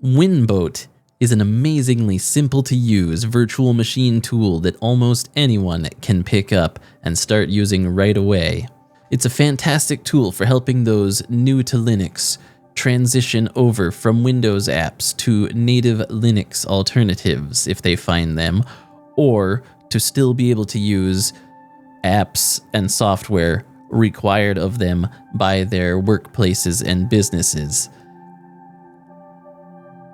WinBoat is an amazingly simple to use virtual machine tool that almost anyone can pick up and start using right away. It's a fantastic tool for helping those new to Linux transition over from Windows apps to native Linux alternatives if they find them, or to still be able to use apps and software required of them by their workplaces and businesses.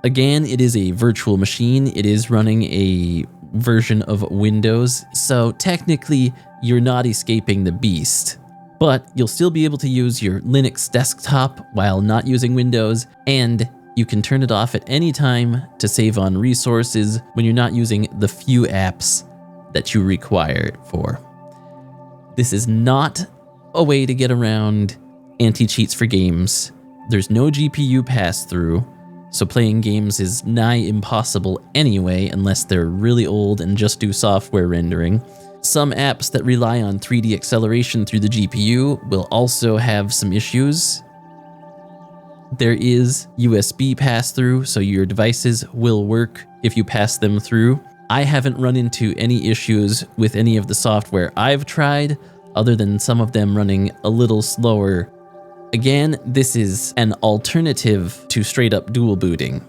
Again, it is a virtual machine. It is running a version of Windows, so technically you're not escaping the beast. But you'll still be able to use your Linux desktop while not using Windows, and you can turn it off at any time to save on resources when you're not using the few apps that you require it for. This is not a way to get around anti-cheats for games. There's no GPU pass-through, so playing games is nigh impossible anyway unless they're really old and just do software rendering. Some apps that rely on 3D acceleration through the GPU will also have some issues. There is USB pass-through, so your devices will work if you pass them through. I haven't run into any issues with any of the software I've tried, other than some of them running a little slower. Again, this is an alternative to straight up dual booting.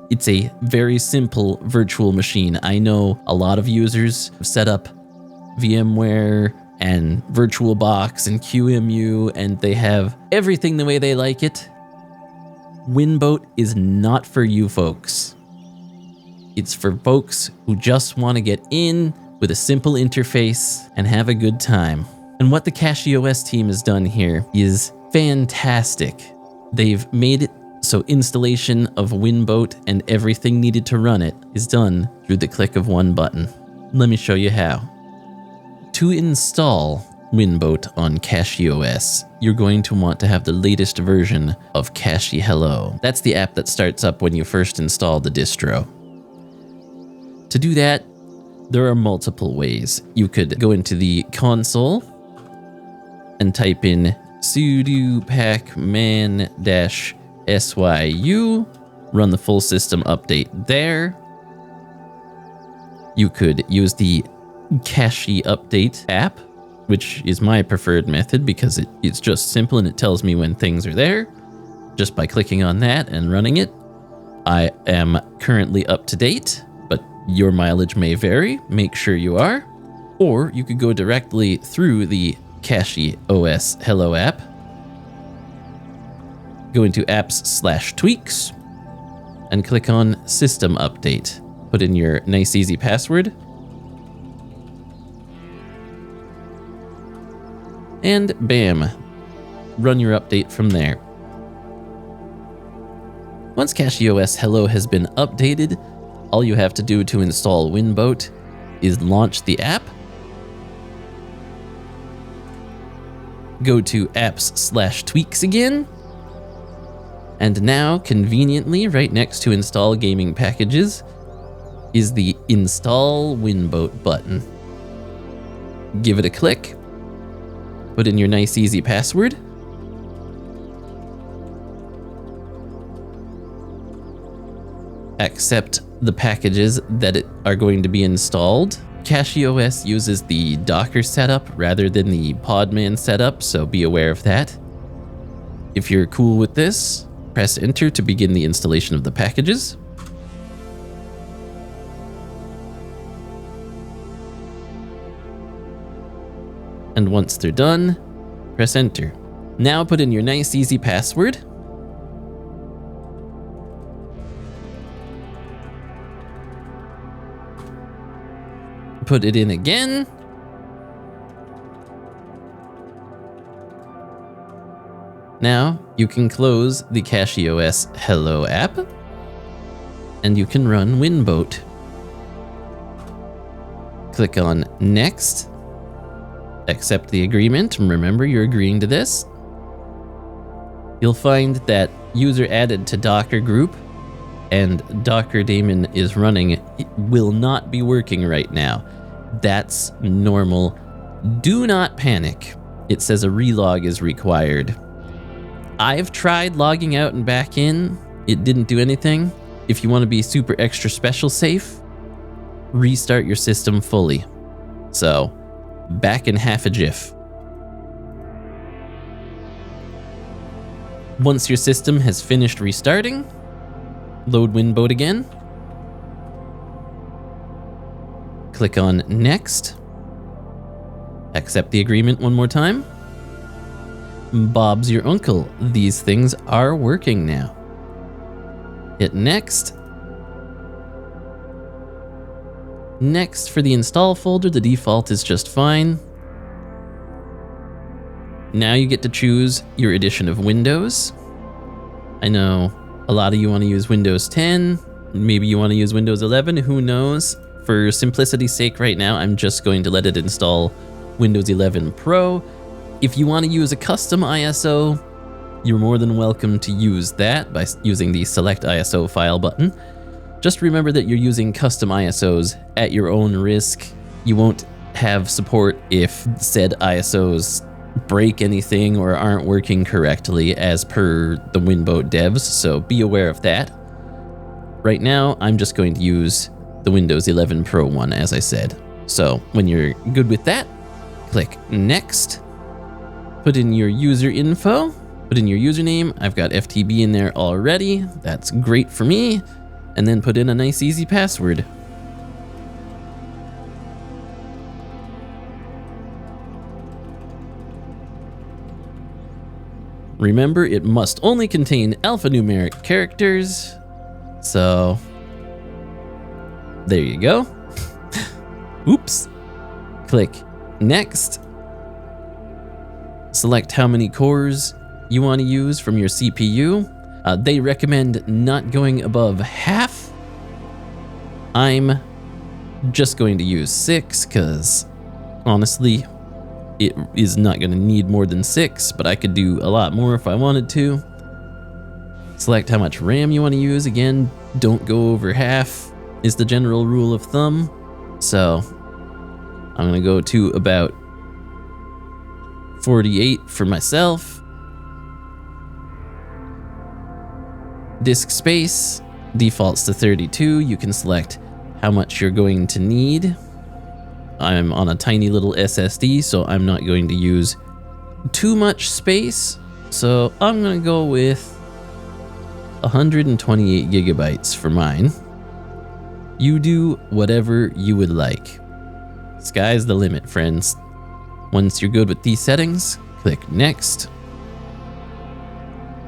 It's a very simple virtual machine. I know a lot of users have set up VMware and VirtualBox and QEMU, and they have everything the way they like it. WinBoat is not for you folks. It's for folks who just want to get in with a simple interface and have a good time. And what the CachyOS team has done here is fantastic. They've made it so installation of WinBoat and everything needed to run it is done through the click of one button. Let me show you how. To install WinBoat on CachyOS, you're going to want to have the latest version of CachyHello. That's the app that starts up when you first install the distro. To do that, there are multiple ways. You could go into the console and type in sudo pacman-syu, run the full system update there. You could use the Cachy update app, which is my preferred method because it's just simple and it tells me when things are there just by clicking on that and running it. I am currently up to date, but your mileage may vary. Make sure you are. Or you could go directly through the CachyOS Hello app, go into apps/tweaks, and click on System Update. Put in your nice easy password, and bam, run your update from there. Once CachyOS Hello has been updated, all you have to do to install WinBoat is launch the app, go to apps/tweaks again, and now conveniently right next to install gaming packages is the Install WinBoat button. Give it a click, put in your nice easy password, accept the packages that are going to be installed. CachyOS uses the Docker setup rather than the Podman setup, so be aware of that. If you're cool with this, press enter to begin the installation of the packages. And once they're done, press enter. Now put in your nice easy password. Put it in again. Now you can close the CachyOS Hello app and you can run WinBoat. Click on Next. Accept the agreement, and remember you're agreeing to this. You'll find that user added to Docker group and Docker daemon is running. It will not be working right now. That's normal. Do not panic. It says a relog is required. I've tried logging out and back in. It didn't do anything. if you want to be super extra special safe, restart your system fully. So, back in half a jiff. Once your system has finished restarting, load WinBoat again. Click on Next. Accept the agreement one more time. Bob's your uncle. These things are working now. Hit Next. Next, for the install folder, the default is just fine. Now you get to choose your edition of Windows. I know a lot of you want to use Windows 10. Maybe you want to use Windows 11, who knows? For simplicity's sake right now, I'm just going to let it install Windows 11 Pro. If you want to use a custom ISO, you're more than welcome to use that by using the Select ISO file button. Just remember that you're using custom ISOs at your own risk. You won't have support if said ISOs break anything or aren't working correctly as per the WinBoat devs, so be aware of that. Right now, I'm just going to use the Windows 11 Pro one, as I said. So when you're good with that, click Next. Put in your user info, put in your username. I've got FTB in there already. That's great for me. And then put in a nice easy password. Remember, it must only contain alphanumeric characters. So there you go. Oops. Click Next. Select how many cores you want to use from your CPU. They recommend not going above half. I'm just going to use 6 because honestly, it is not going to need more than 6, but I could do a lot more if I wanted to. Select how much RAM you want to use. Again, don't go over half is the general rule of thumb. So I'm going to go to about 48 for myself. Disk space defaults to 32. You can select how much you're going to need. I'm on a tiny little SSD, so I'm not going to use too much space. So I'm going to go with 128 gigabytes for mine. You do whatever you would like. Sky's the limit, friends. Once you're good with these settings, click Next.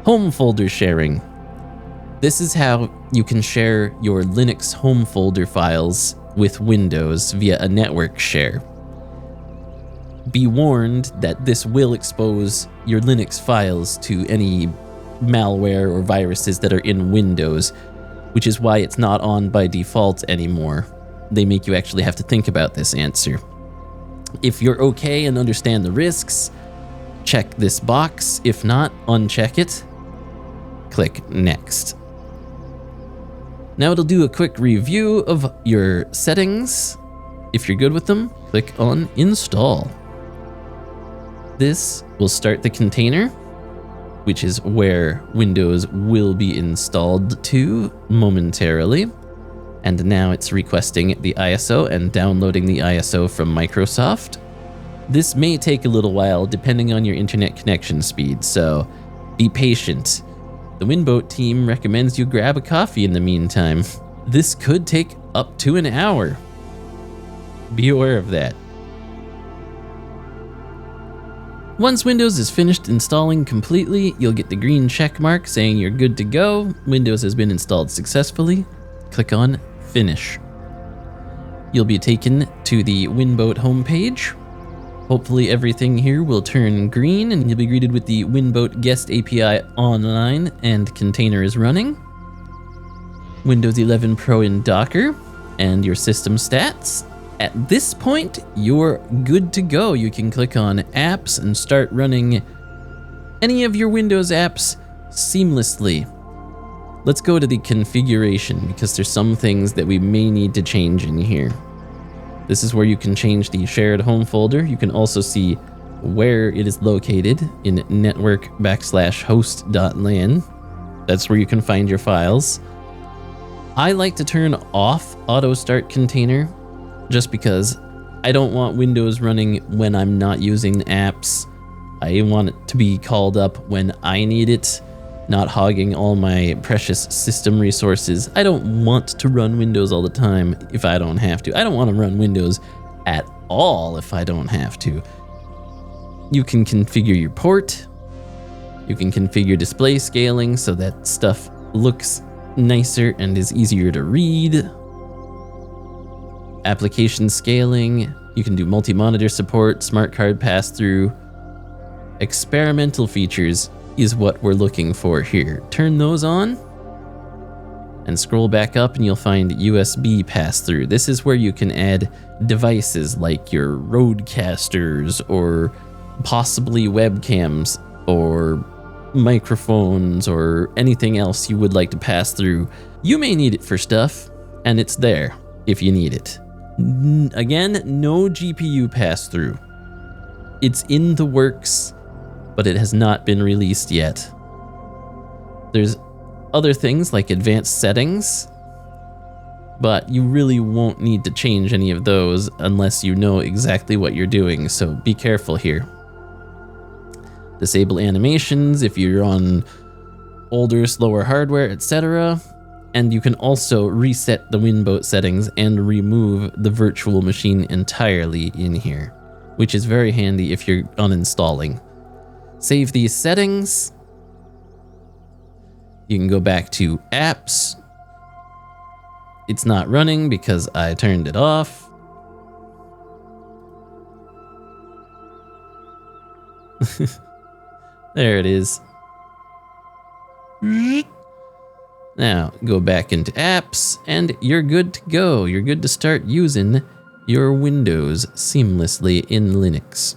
Home folder sharing. This is how you can share your Linux home folder files with Windows via a network share. Be warned that this will expose your Linux files to any malware or viruses that are in Windows, which is why it's not on by default anymore. They make you actually have to think about this answer. If you're okay and understand the risks, check this box. If not, uncheck it. Click Next. Now it'll do a quick review of your settings. If you're good with them, click on Install. This will start the container, which is where Windows will be installed to momentarily. And now it's requesting the ISO and downloading the ISO from Microsoft. This may take a little while depending on your internet connection speed, so be patient. The WinBoat team recommends you grab a coffee in the meantime. This could take up to an hour. Be aware of that. Once Windows is finished installing completely, you'll get the green check mark saying you're good to go. Windows has been installed successfully. Click on Finish. You'll be taken to the WinBoat homepage. Hopefully everything here will turn green and you'll be greeted with the WinBoat Guest API online and container is running. Windows 11 Pro in Docker and your system stats. At this point, you're good to go. You can click on Apps and start running any of your Windows apps seamlessly. Let's go to the configuration because there's some things that we may need to change in here. This is where you can change the shared home folder. You can also see where it is located in network/host.lan. That's where you can find your files. I like to turn off auto start container just because I don't want Windows running when I'm not using apps. I want it to be called up when I need it, not hogging all my precious system resources. I don't want to run Windows all the time if I don't have to. I don't want to run Windows at all if I don't have to. You can configure your port. You can configure display scaling so that stuff looks nicer and is easier to read. Application scaling. You can do multi-monitor support, smart card pass-through. Experimental features is what we're looking for here. Turn those on and scroll back up and you'll find USB pass-through. This is where you can add devices like your roadcasters or possibly webcams or microphones or anything else you would like to pass through. You may need it for stuff, and it's there if you need it. Again, no GPU pass-through. It's in the works, but it has not been released yet. There's other things like advanced settings, but you really won't need to change any of those unless you know exactly what you're doing, so be careful here. Disable animations if you're on older, slower hardware, etc. And you can also reset the WinBoat settings and remove the virtual machine entirely in here, which is very handy if you're uninstalling. Save these settings. You can go back to apps. It's not running because I turned it off. There it is. Now go back into apps and you're good to go. You're good to start using your Windows seamlessly in Linux.